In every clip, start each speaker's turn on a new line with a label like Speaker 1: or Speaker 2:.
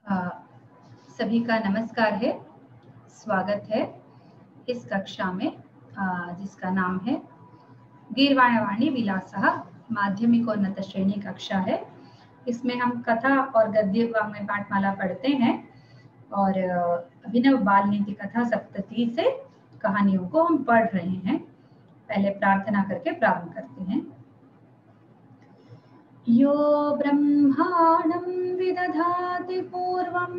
Speaker 1: सभी का नमस्कार है, स्वागत है इस कक्षा में जिसका नाम है गीर्वाणवाणी विलासः माध्यमिकोन्नत श्रेणी कक्षा है। इसमें हम कथा और गद्य वाङ्मय पाठमाला पढ़ते हैं और अभिनव बाल नीति कथा सप्तती से कहानियों को हम पढ़ रहे हैं। पहले प्रार्थना करके प्रारंभ करते हैं। यो ब्रह्माणं विदधाति पूर्वं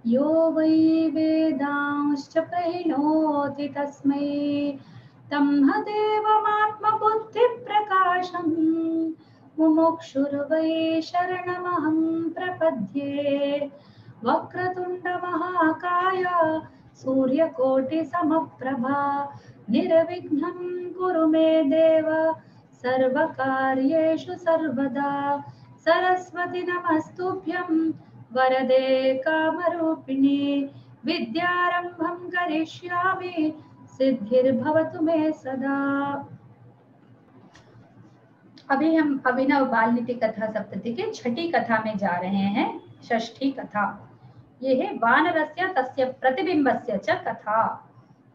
Speaker 1: यो वै वेदांश्च प्रणोति तस्मै तम्ह देवमात्मबुद्धिप्रकाशं मुमुक्षुर्वै शरणमहं प्रपद्ये। वक्रतुण्डमहाकाय सूर्यकोटिसमप्रभा निर्विघ्नं कुरु मे देव सर्वकार्येषु सर्वदा। सरस्वती नमस्तुभ्यं वरदे कामरूपिणी विद्यारंभं करिष्यामि सिद्धिर्भवतु मे सदा। अभी हम अभिनव बाल नीति कथा सप्तती के छठी कथा में जा रहे हैं। षष्ठी कथा ये है वानरस्य तस्य प्रतिबिंबस्य च कथा।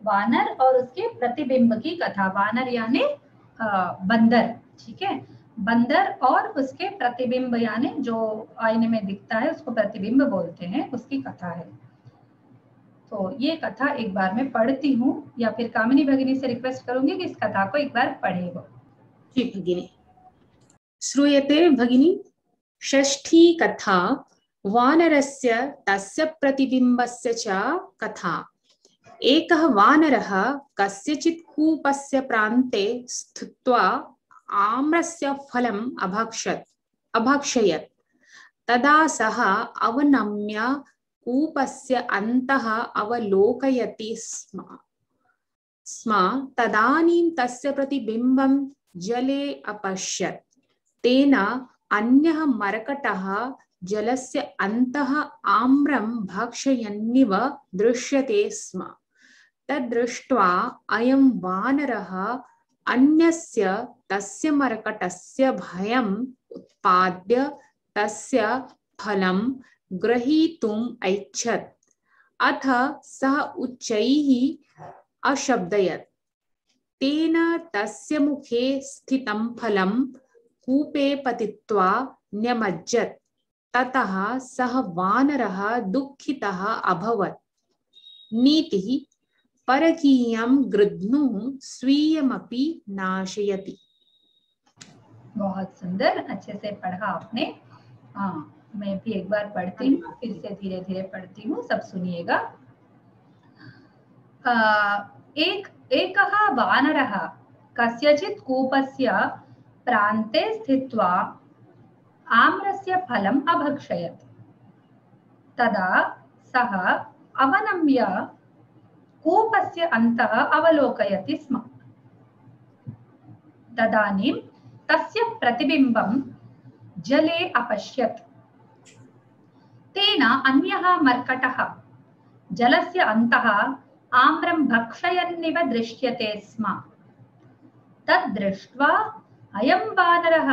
Speaker 1: वानर और उसके प्रतिबिंब की कथा। वानर यानी बंदर, ठीक है। बंदर और उसके प्रतिबिंब यानी जो आईने में दिखता है उसको प्रतिबिंब बोलते हैं, उसकी कथा है। तो ये कथा एक बार मैं पढ़ती हूँ या फिर कामिनी भगिनी से रिक्वेस्ट करूंगी कि इस कथा को एक बार पढ़े वो।
Speaker 2: जी भगिनी। श्रूयते भगिनी। षष्ठी कथा वानरस्य तस्य प्रतिबिंबस्य च कथा। एकः वानरः कस्यचित् कूपस्य प्रान्ते स्थित्वा आम्रस्य फलम् अभक्षयत्। तदा सः अवनम्य कूपस्य अन्तः अवलोकयति स्म। तदानीं तस्य प्रतिबिम्बं जले अपश्यत्। तेन अन्यः मरकटः जलस्य अन्तः आम्रं भक्षयन्निव दृश्यते स्म। तद्दृष्ट्वा अयं वानरः अन्यस्य तस्य मरकटस्य भयम् उत्पाद्य तस्य फलं ग्रहीतुम् ऐच्छत्। अथ सः उच्चैः अशब्दयत्। तेन तस्य मुखे स्थितं फलं कूपे पतित्वा न्यमज्जत्। ततः सः वानरः दुःखितः अभवत्। नीतिः परकीयं गृध्नुः स्वीयमपि नाशयति।
Speaker 1: बहुत सुंदर, अच्छे से पढ़ा आपने। मैं भी एक बार पढ़ती हूँ, फिर से धीरे धीरे पढ़ती हूँ, सब सुनिएगा। एकः वानरः कस्यचित् कूपस्य प्रान्ते स्थित्वा आम्रस्य फलम् अभक्षयत्। तदा सः अवनम्य कूपस्य अन्तः अवलोकयति स्म। तदानीं तस्य प्रतिबिम्बं जले अपश्यत्। तेन अन्यः मर्कटः जलस्य अन्तः आम्रं भक्षयन्निव दृश्यते स्म। तद्दृष्ट्वा अयं वानरः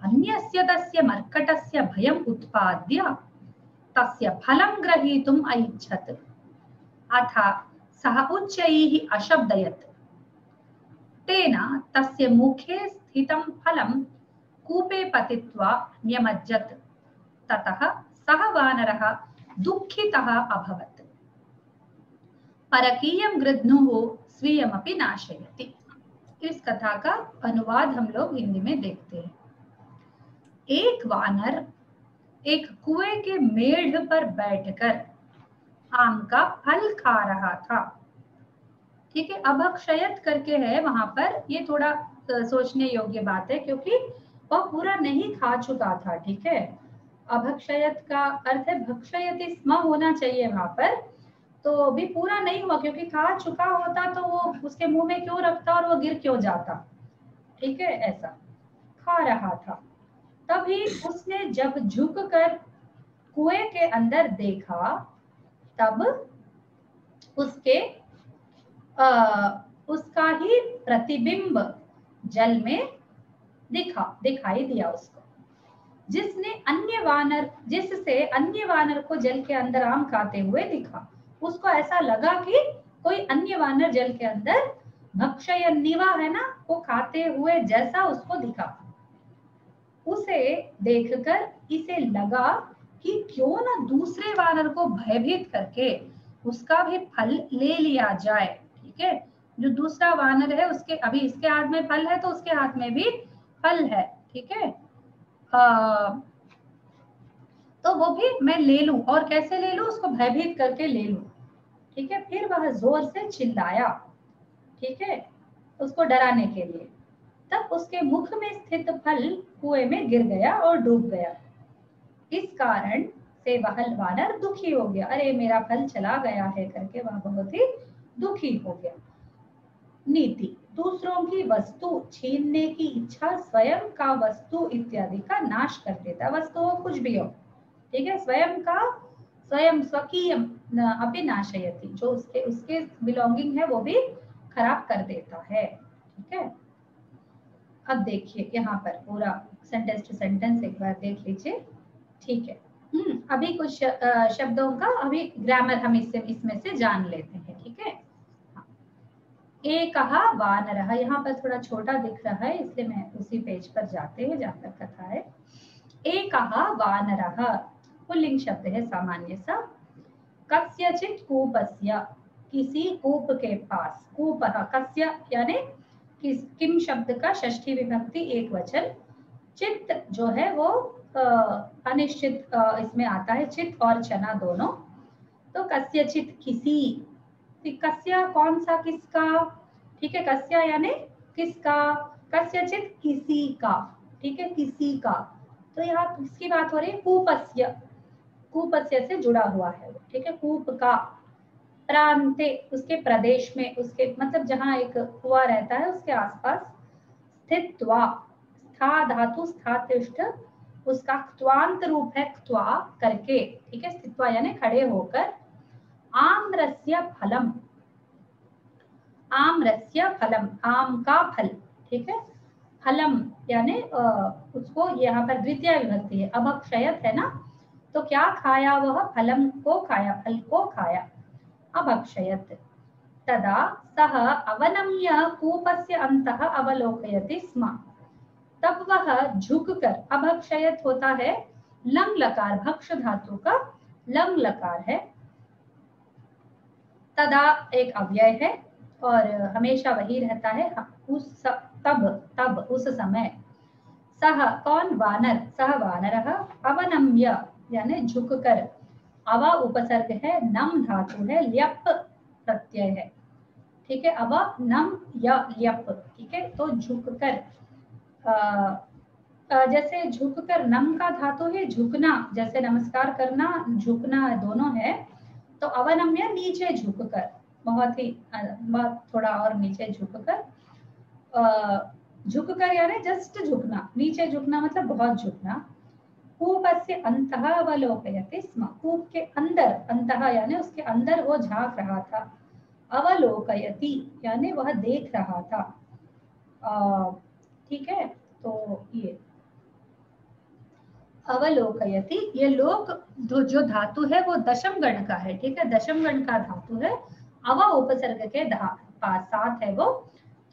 Speaker 1: अन्यस्य तस्य मर्कटस्य भयम् उत्पाद्य तस्य फलं ग्रहीतुम् ऐच्छत्। अथ सः उच्चैः अशब्दयत्। तेन तस्य मुखे स्थितं फलं कूपे पतित्वा न्यमज्जत्। ततः सः वानरः दुःखितः अभवत्। परकीयं गृध्नुः स्वीयमपि नाशयति। इस कथा का अनुवाद हम लोग हिंदी में देखते हैं। एक वानर एक कुएं के मेढ़ पर बैठकर आम का फल खा रहा था। ठीक है, अभक्षयत करके है वहां पर, ये थोड़ा सोचने योग्य बात है क्योंकि वह पूरा नहीं खा चुका था। ठीक है, अभक्षयत का अर्थ है भक्षयति स्म होना चाहिए वहां पर, तो भी पूरा नहीं हुआ क्योंकि खा चुका होता तो वो उसके मुंह में क्यों रखता और वो गिर क्यों जाता। ठीक है, ऐसा खा रहा था। तभी उसने जब झुककर कुएं के अंदर देखा तब उसका ही प्रतिबिंब जल में दिखाई दिया उसको। जिससे अन्य वानर को जल के अंदर आम खाते हुए दिखा। उसको ऐसा लगा कि कोई अन्य वानर जल के अंदर भक्षयन्निवा है ना, वो खाते हुए जैसा उसको दिखा। उसे देखकर इसे लगा कि क्यों ना दूसरे वानर को भयभीत करके उसका भी फल ले लिया जाए। ठीक है, जो दूसरा वानर है उसके अभी इसके हाथ में फल है तो उसके हाथ में भी फल है। ठीक है, तो वो भी मैं ले लूं, और कैसे ले लूं, उसको भयभीत करके ले लूं। ठीक है, फिर वह जोर से चिल्लाया, ठीक है, उसको डराने के लिए। तब उसके मुख में स्थित फल कुएं में गिर गया और डूब गया। इस कारण से वह वानर दुखी हो गया, अरे मेरा फल चला गया है करके वह बहुत ही दुखी हो गया। नीति, दूसरों की वस्तु छीनने की इच्छा स्वयं का वस्तु इत्यादि का नाश कर देता। वस्तु हो कुछ भी हो, ठीक है, स्वयं स्वकीय अपि नाशयति, जो उसके बिलोंगिंग है वो भी खराब कर देता है। ठीक है, अब देखिए यहाँ पर पूरा सेंटेंस टू सेंटेंस एक बार देख लीजिए। ठीक है, अभी कुछ शब्दों का अभी ग्रामर हम इसमें से जान लेते हैं। ठीक है, एकः वानरः, यहाँ पर थोड़ा छोटा दिख रहा है इसलिए मैं उसी पेज पर जाते हैं जहाँ पर कथा है। एकः वानरः पुल्लिंग शब्द है सामान्य सा। कस्यचित् कूपस्य, किसी कूप के पास। कूपः कस्य यानी किम शब्द का षष्ठी विभक्ति एक वचन। चित्त जो है वो अनिश्चित इसमें आता है, चित्त और चना दोनों। तो कस्यचित् किसी, कस्य कौन सा, किसका। ठीक है, कस्य यानी किसका, कस्यचित् किसी का। ठीक है, किसी का, तो यहाँ किसकी बात हो रही है, कूपस्य, कूपस्य से जुड़ा हुआ है। ठीक है, कूप का, प्रांते उसके प्रदेश में, उसके मतलब जहाँ एक कुआं रहता है उसके आसपास। स्थित्वा, स्था धातु स्थातिष्ठ, उसका क्त्वांत रूप है क्त्वा करके। ठीक है, स्थित्वा यानी खड़े होकर। आम्रस्य फलम, आम्रस्य फलम, आम का फल। ठीक है, फलम यानी उसको यहाँ पर द्वितीय विभक्ति है, अभक्षयत है ना, तो क्या खाया वह, फलम को खाया, फल को खाया, अभक्षयत। तदा सः अवनम्य कूपस्य अन्तः अवलोकयति स्म, तब वह झुककर, अभक्षयत होता है लंग लकार, भक्ष धातु का लंग लकार है। तदा एक अव्यय है और हमेशा वही रहता है, उस तब उस समय। सह कौन, वानर, सह वानरः अवनम्य यानी झुककर, अव उपसर्ग है, नम धातु है, ल्यप प्रत्यय है। ठीक है, अव नम य ल्यप। ठीक है, तो झुककर, जैसे झुककर नम का धातु है झुकना, जैसे नमस्कार करना झुकना दोनों है। तो अवनम्य नीचे झुककर, बहुत ही थोड़ा और नीचे झुककर, झुककर यानी जस्ट झुकना, नीचे झुकना मतलब बहुत झुकना। कूपस्य अन्तः अवलोकयति स्म, कूप के अंदर, अन्तः यानी उसके अंदर वो झांक रहा था। अवलोकयति यानी वह देख रहा था। ठीक है, तो ये अवलोकयति, ये लोक जो धातु है वो दशम गण का है। ठीक है, दशम गण का धातु है, अव उपसर्ग के साथ है वो,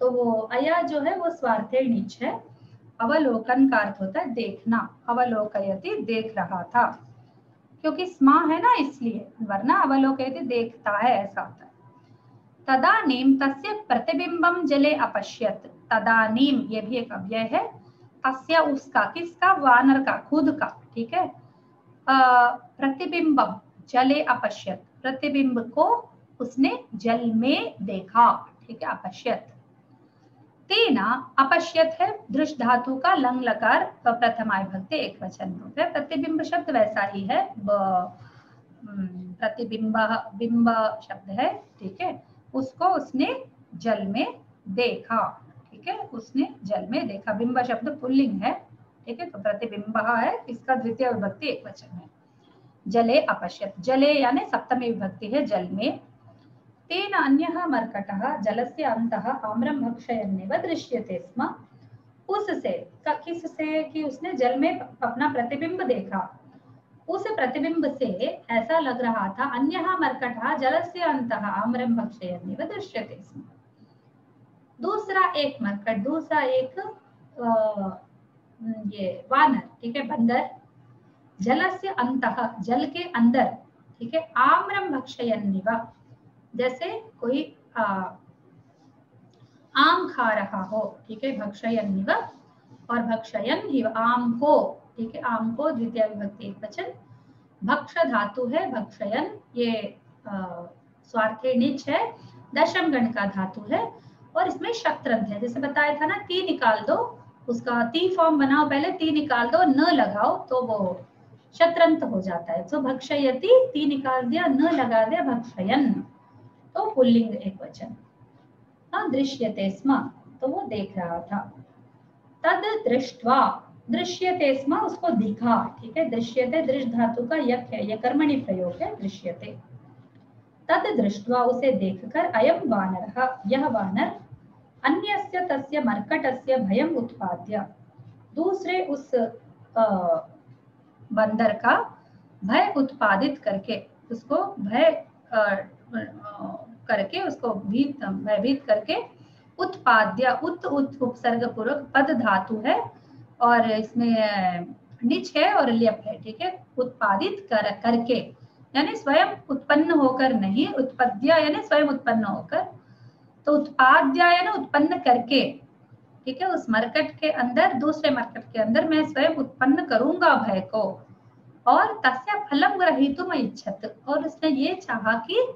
Speaker 1: तो वो अया जो है वो स्वार्थे नीच है। अवलोकन का अर्थ होता है देखना, अवलोकयति देख रहा था, क्योंकि स्मा है ना इसलिए, वरना अवलोकयति देखता है ऐसा होता है। तदानीम तस्य प्रतिबिंबम जले अपश्यत, तदानीम ये भी एक अव्यय है, तस्य उसका, किसका, वानर का, खुद का। ठीक है, प्रतिबिंबम जले अपश्यत, प्रतिबिंब को उसने जल में देखा। ठीक है, अपश्यत। तेना, अपश्यत है दृश धातु का लंग लकार प्रथमा विभक्ति एक वचन रूप है। प्रतिबिंब शब्द वैसा ही है, प्रतिबिंब बिंब शब्द है। ठीक है, उसको उसने जल में देखा। ठीक है, उसने जल में देखा, बिंब शब्द पुल्लिंग है। ठीक है, तो प्रतिबिंब है, इसका द्वितीय विभक्ति एक वचन है। जले अपश्यत, जले यानी सप्तमी विभक्ति है, जल में। तेन अन्यः मर्कटः जलस्य अन्तः आम्रं भक्षयन्निव दृश्यते स्म, उससे किससे कि उसने जल में अपना प्रतिबिंब देखा, उस प्रतिबिंब से ऐसा लग रहा था अन्यः मर्कटः जलस्य अन्तः आम्रं भक्षयन्निव दृश्यते स्म। दूसरा एक मरकट, दूसरा एक ये वानर, ठीक है, बंदर, जलस्य अन्तः जल के अंदर, ठीक है, आम्रं भक्षयन्निव जैसे कोई आम खा रहा हो, ठीक है, भक्षयन्निव और भक्षयन् ही आम को, ठीक है, आम को द्वितीय विभक्ति एकवचन, भक्ष धातु है, भक्षयन् ये स्वार्थे नीच है, दशम गण का धातु है और इसमें शत्रंत है। जैसे बताया था ना, ती निकाल दो, उसका ती फॉर्म बनाओ, पहले ती निकाल दो, न लगाओ तो वो शत्रंत हो जाता है। तो भक्षयति, ती निकाल दिया, न लगा दिया, भक्षयन् तो पुल्लिंग एकवचन। दृश्यते स्म तो वो देख रहा था। तद दृष्ट्वा, दृश्यते स्म उसको दिखा, ठीक है, दृश्यते दृश्य धातु का यक है, यह कर्मणि प्रयोग है, दृश्यते। तद दृष्ट्वा उसे देखकर अयम वानरः यह वानर अन्यस्य तस्य मर्कटस्य भयम उत्पाद्य दूसरे उस बंदर का भय उत्पादित करके, उसको भय करके, उसको भयभीत करके, उत्पाद्य उत उपसर्ग पूर्वक पद धातु है और इसमें निच है और ल्यप है, ठीक है, उत्पादित करके यानी स्वयं उत्पन्न होकर नहीं, उत्पद्य यानी स्वयं उत्पन्न होकर, तो उत्पाद्य यानी उत्पन्न करके, ठीक है, उस मरकट के अंदर, दूसरे मरकट के अंदर मैं स्वयं उत्पन्न करूंगा भय को। और तस्य फलम ग्रहीतुम इच्छत, और उसने ये चाहा कि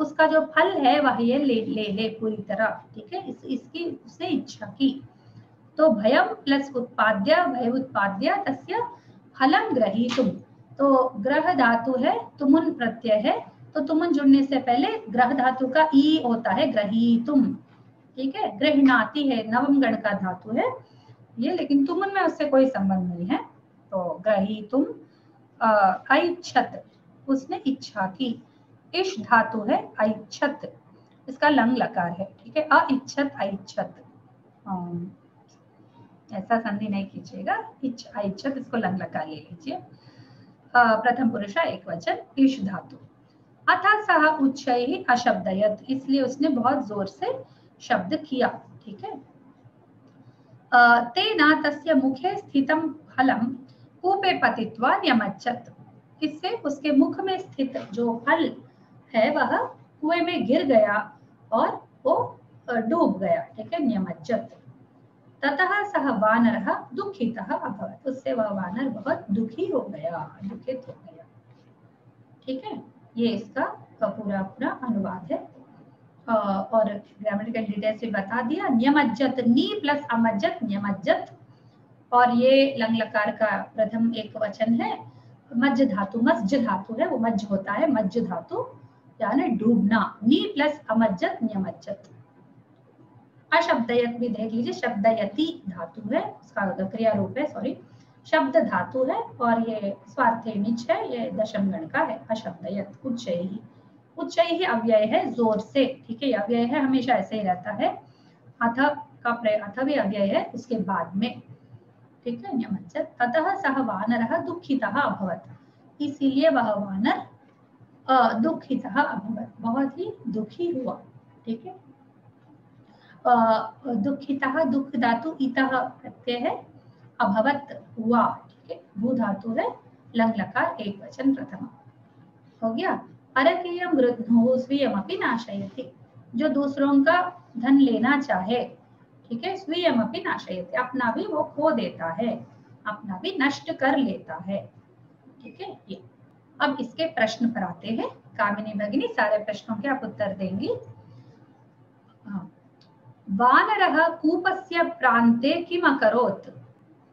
Speaker 1: उसका जो फल है वह ये ले पूरी तरह, ठीक है, इसकी उसने इच्छा की। तो भयम प्लस उत्पाद्य, भय उत्पाद्य, तस्य फलम ग्रहीतुम, तो ग्रह धातु है, तुमुन प्रत्यय है, तो तुमुन जुड़ने से पहले ग्रह धातु का ई होता है, ग्रहीतुम, ठीक है, गृह्णाति है, नवम गण का धातु है ये, लेकिन तुमुन में उससे कोई संबंध नहीं है। तो ग्रहीतुम ऐच्छत, उसने इच्छा की। इश धातु है, ऐच्छत इसका लंग लकार है, ठीक है, ऐच्छत ऐच्छत, ऐसा संधि नहीं कीजिएगा, ऐच्छत इसको लंग लकार ले लीजिए। प्रथम पुरुष एक वचन, ईश धातु। अतः सह उच्चैः अशब्दयत्, इसलिए उसने बहुत जोर से शब्द किया, ठीक है। तेना तस्य मुखे स्थितं फलं कूपे पतित्वा न्यमज्जत, इससे उसके मुख में स्थित जो फल है वह कुएं में गिर गया और वो डूब गया, ठीक है, न्यमज्जत। ततः सह वानरः दुःखितः अभवत्, उससे वह वानर बहुत दुखी हो गया, दुखित हो गया, ठीक है। ये इसका पूरा अनुवाद है और ग्रामेटिकल डिटेल्स भी बता दिया। न्यमज्जत, नी प्लस अमज्जत, न्यमज्जत, और ये लंग लकार का प्रथम एक वचन है। मज्ज धातु, मज्ज धातु है, वो मज्ज होता है, मज्ज धातु यानी डूबना, नी प्लस अमज्जत, न्यमज्जत। अशब्दयत भी देख लीजिए, शब्दयति धातु है, उसका क्रिया रूप है, सॉरी, शब्द धातु है और ये स्वार्थे नीच है, ये दशम गण का है। अशब्दयत, उच्चैः, उच्चैः अव्यय है, जोर से, ठीक है, अव्यय है, हमेशा ऐसे ही रहता है। अथ का अथ भी अव्यय है उसके बाद में, ठीक है, न्यमज्जत। ततः सह वानरः दुःखितः अभवत्, इसीलिए वह वानर दुःखितः अभवत्, बहुत ही दुखी हुआ, ठीक है। दुःखितः, दुःख धातु इतः प्रत्यय है, अभवत् हुआ, ठीक है, भू धातु है, लंग लकार एक वचन प्रथम हो गया। परकीयं गृह्णोः स्वीयमपि नाशयति, जो दूसरों का धन लेना चाहे, ठीक है, स्वीयमपि नाशयति, अपना भी वो खो देता है, अपना भी नष्ट कर लेता है, ठीक है। ये अब इसके प्रश्न पर आते हैं। कामिनी भगिनी सारे प्रश्नों के आप उत्तर देंगी। वानरः कूपस्य प्रान्ते किम् अकरोत्,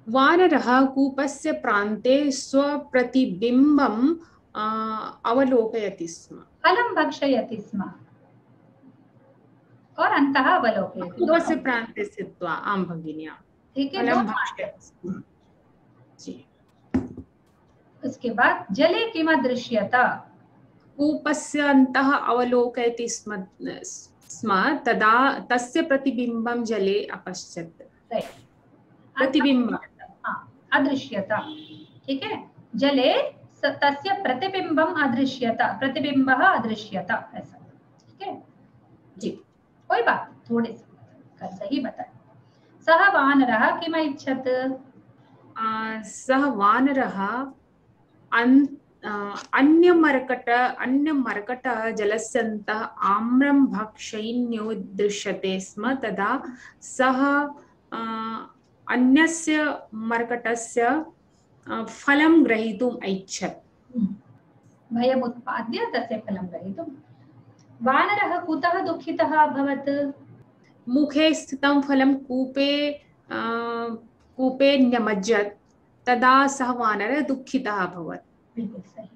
Speaker 2: वानरः कूपस्य प्रान्ते स्वप्रतिबिम्बम् अवलोकयति स्म,
Speaker 1: फलं भक्षयति स्म और अन्तः अवलोकयति,
Speaker 2: कूपस्य प्रान्ते स्थित्वा, आम भगिनी,
Speaker 1: ठीक है,
Speaker 2: फलं भक्षयति स्म जी।
Speaker 1: उसके बाद जले किम् अदृश्यत,
Speaker 2: कूपस्य अन्तः अवलोकयति स्म तदा तस्य प्रतिबिम्बं जले अपश्यत्, प्रतिबिंब,
Speaker 1: अदृश्यता, ठीक है। जले तस्य प्रतिबिंबम अदृश्यता, प्रतिबिंबः अदृश्यता, ऐसा, ठीक है
Speaker 2: जी।
Speaker 1: कोई बात थोड़े से सही बताए। सः वानरः किमैच्छत्,
Speaker 2: सः वानरः अन्यमर्कट जलस्यन्तः आम्रं भक्षयन्यो दृश्यते स्म, तदा सः अन्यस्य मर्कटस्य फलं ग्रहीतुम् ऐच्छत्।
Speaker 1: भयमुत्पाद्य तस्य फलं ग्रहीतुं। वानरः कुतः दुःखितः अभवत्,
Speaker 2: मुखे स्थितं फलं कूपे न्यमज्जत्, तदा सः वानरः दुःखितः अभवत्।
Speaker 1: बिल्कुल सही।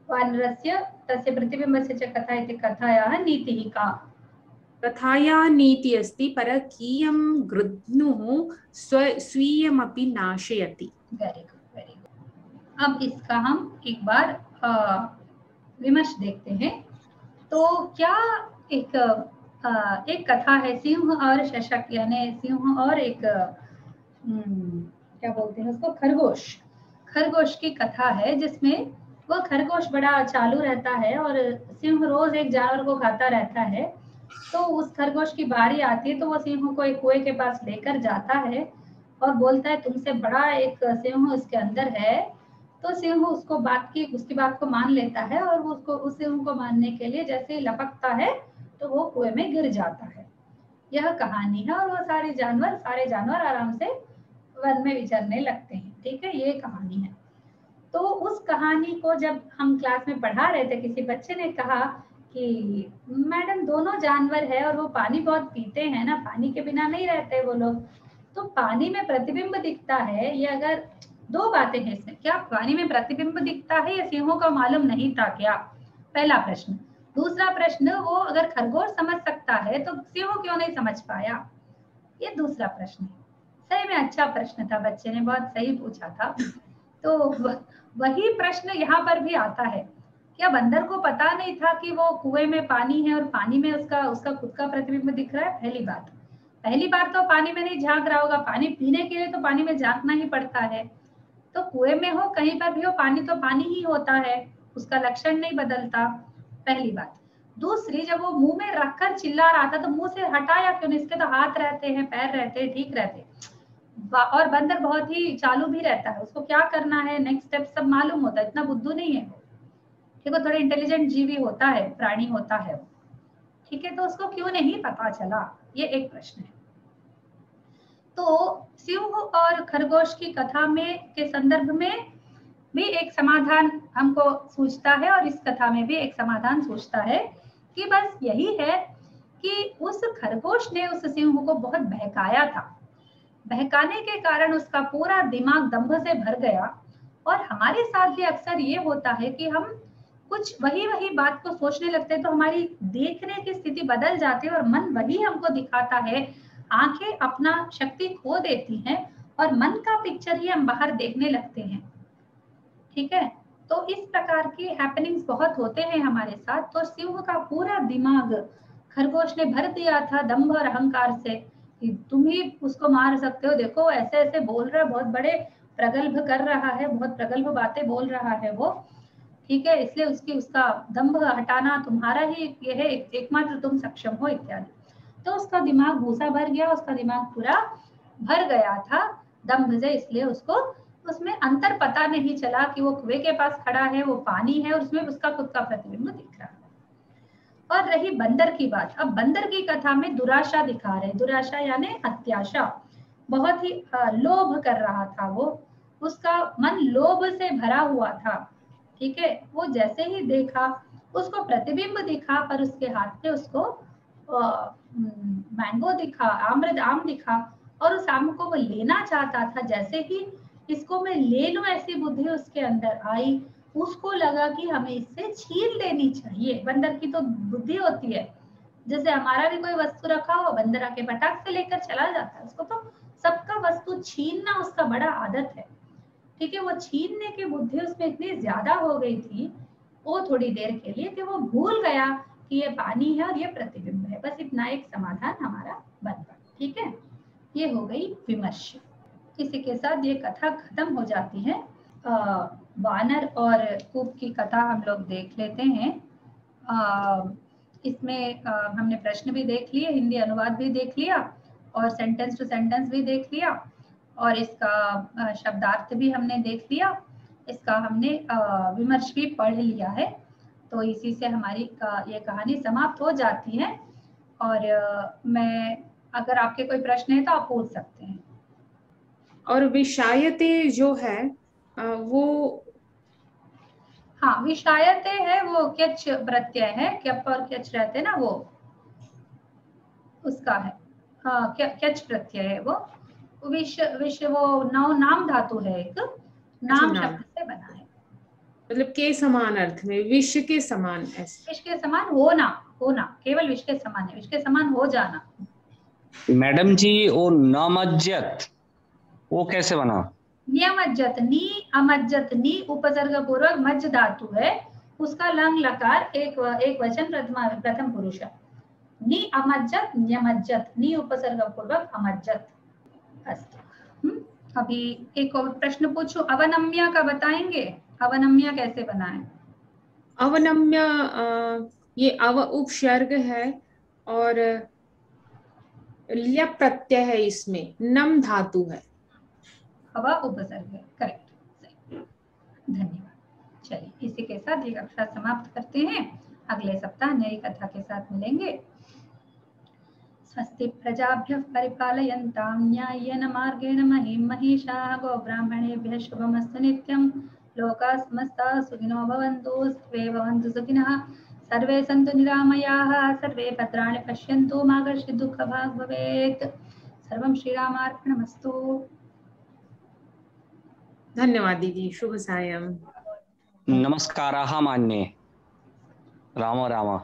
Speaker 1: वानरस्य तस्य प्रतिबिम्बस्य च कथा इति कथायाः नीतिः का,
Speaker 2: कथायाः नीतिः अस्ति परकीयं गृध्नुः स्वीयमपि नाशयति।
Speaker 1: Very good, very good. अब इसका हम एक बार विमर्श देखते हैं। तो क्या एक कथा है सिंह और शशक, यानी सिंह और एक क्या बोलते हैं उसको, खरगोश की कथा है, जिसमें वो खरगोश बड़ा चालू रहता है और सिंह रोज एक जानवर को खाता रहता है। तो उस खरगोश की बारी आती है तो वो सिंह को एक कुएं के पास लेकर जाता है और बोलता है तुमसे बड़ा एक सिंह उसके अंदर है। तो सिंह उसकी बात को मान लेता है और उसको उस सिंह को मारने के लिए जैसे ही लपकता है तो वो कुएं में गिर जाता है। यह कहानी है और वो सारे जानवर आराम से वन में विचरने लगते हैं, ठीक है, ये कहानी है। तो उस कहानी को जब हम क्लास में पढ़ा रहे थे, किसी बच्चे ने कहा कि मैडम दोनों जानवर है और वो पानी बहुत पीते हैं ना, पानी के बिना नहीं रहते वो लोग, तो पानी में प्रतिबिंब दिखता है, ये अगर दो बातें हैं इसमें, क्या पानी में प्रतिबिंब दिखता है या सिंहों को मालूम नहीं था क्या, पहला प्रश्न। दूसरा प्रश्न, वो अगर खरगोश समझ सकता है तो सिंह क्यों नहीं समझ पाया, ये दूसरा प्रश्न है। सही में अच्छा प्रश्न था, बच्चे ने बहुत सही पूछा था। तो वही प्रश्न यहाँ पर भी आता है, क्या बंदर को पता नहीं था कि वो कुएं में पानी है और पानी में उसका खुद का प्रतिबिंब दिख रहा है। पहली बार तो पानी में नहीं झांक रहा होगा, पानी पीने के लिए तो पानी में झांकना ही पड़ता है। तो कुएं में हो कहीं पर भी हो, पानी तो पानी ही होता है, उसका लक्षण नहीं बदलता, पहली बात। दूसरी, जब वो मुंह में रखकर चिल्ला रहा था तो मुंह से हटाया क्यों नहीं, इसके तो हाथ रहते हैं, पैर रहते हैं, ठीक रहते। और बंदर बहुत ही चालू भी रहता है, उसको क्या करना है, नेक्स्ट स्टेप सब मालूम होता है, इतना बुद्धू नहीं है वो, ठीक है, थोड़ा इंटेलिजेंट जीवी होता है, प्राणी होता है वो, ठीक है। तो उसको क्यों नहीं पता चला, ये एक प्रश्न है। तो सिंह और खरगोश की कथा में के संदर्भ में भी एक समाधान हमको सूझता है और इस कथा में भी एक समाधान सूझता है कि बस यही है कि उस खरगोश ने उस सिंह को बहुत बहकाया था। बहकाने के कारण उसका पूरा दिमाग दंभ से भर गया। और हमारे साथ भी अक्सर ये होता है कि हम कुछ वही बात को सोचने लगते हैं तो हमारी देखने की स्थिति बदल जाती है और मन वही हमको दिखाता है, आंखें अपना शक्ति खो देती हैं और मन का पिक्चर ही हम बाहर देखने लगते हैं, ठीक है। तो इस प्रकार के हैपनिंग्स बहुत होते हैं हमारे साथ। तो सिंह का पूरा दिमाग खरगोश ने भर दिया था दंभ और अहंकार से कि तुम ही उसको मार सकते हो, देखो ऐसे ऐसे बोल रहा है, बहुत बड़े प्रगल्भ कर रहा है, बहुत प्रगल्भ बातें बोल रहा है वो, ठीक है, इसलिए उसका दंभ हटाना तुम्हारा ही ये है, एकमात्र तुम सक्षम हो इत्यादि। तो उसका दिमाग भूसा भर गया, उसका दिमाग पूरा भर गया था दंभ से, इसलिए उसको उसमें अंतर पता नहीं चला कि वो कुएं के पास खड़ा है, वो पानी है और उसमें उसका खुद का प्रतिबिंब दिख रहा है। और रही बंदर की बात, अब बंदर की कथा में दुराशा दिखा रहे, दुराशा यानी अत्याशा, बहुत ही लोभ कर रहा था वो, उसका मन लोभ से भरा हुआ था, ठीक है। वो जैसे ही देखा उसको प्रतिबिंब दिखा, पर उसके हाथ में उसको मैंगो दिखा, आम दिखा और उस आम को वो लेना चाहता था। जैसे ही इसको मैं ले लूं ऐसी बुद्धि उसके अंदर आई, उसको लगा कि हमें इससे छीन लेनी चाहिए। बंदर की तो बुद्धि होती है, जैसे हमारा भी कोई वस्तु रखा हो, बंदर आके फटाक से लेकर चला जाता है, उसको तो सबका वस्तु छीनना उसका बड़ा आदत है, ठीक है। वो छीनने की बुद्धि उसमें इतनी ज्यादा हो गई थी वो थोड़ी देर के लिए कि वो भूल गया कि ये पानी है और ये प्रतिबिंब है। बस इतना एक समाधान हमारा बन पड़ा, ठीक है। ये हो गई विमर्श। इसी के साथ ये कथा खत्म हो जाती है। वानर और कूप की कथा हम लोग देख लेते हैं। इसमें हमने प्रश्न भी देख लिए, हिंदी अनुवाद भी देख लिया और सेंटेंस टू सेंटेंस भी देख लिया और इसका शब्दार्थ भी हमने देख लिया, इसका हमने विमर्श भी पढ़ लिया है। तो इसी से हमारी ये कहानी समाप्त हो जाती है। और मैं अगर आपके कोई प्रश्न है तो आप पूछ सकते हैं।
Speaker 2: और विषायते जो है वो,
Speaker 1: हाँ, विषायते है वो क्यच प्रत्यय है, क्यप और क्यच रहते हैं ना, वो उसका है। हाँ, क्यच प्रत्यय है वो। विष वो नाम धातु है, एक नाम शब्द से बना है।
Speaker 2: मतलब के समान अर्थ में, विष के समान, ऐसे
Speaker 1: विष के समान होना, केवल विष के समान है, विष के समान हो जाना।
Speaker 3: मैडम जी वो नमज्जत वो कैसे बना?
Speaker 1: नियमज्जत, नी अमज्जत, नी उपसर्ग पूर्वक मज्ज धातु है, उसका लंग लकार एक वचन प्रथम पुरुष है। नी अमज्जत नियमज्जत, नी उपसर्ग पूर्वक अमज्जत। अस्तु, अभी एक और प्रश्न पूछो। अवनम्य का बताएंगे, अवनम्य कैसे बनाएं?
Speaker 2: अवनम्य ये अव उपसर्ग है और ल्य प्रत्यय है, इसमें नम धातु है,
Speaker 1: अव उपसर्ग है। करेक्ट, सही, धन्यवाद। चलिए, इसी के साथ ये कक्षा समाप्त करते हैं। अगले सप्ताह नई कथा के साथ मिलेंगे। स्वस्ति प्रजाभ्यः परिपालयन्तां न्याय्येन मार्गेण महीं महिषाः गोब्राह्मणेभ्यः शुभमस्तु नित्यं। लोकाः समस्ताः सुखिनो भवन्तु, सर्वे भवन्तु सुखिनः, सर्वे सन्तु निरामयाः, सर्वे भद्राणि पश्यन्तु, मा कश्चित् दुःखभाग् भवेत्। सर्वं श्रीरामार्पणमस्तु।
Speaker 2: धन्यवाद दीदी, शुभ सायं।
Speaker 3: नमस्काराः मान्ये। राम राम।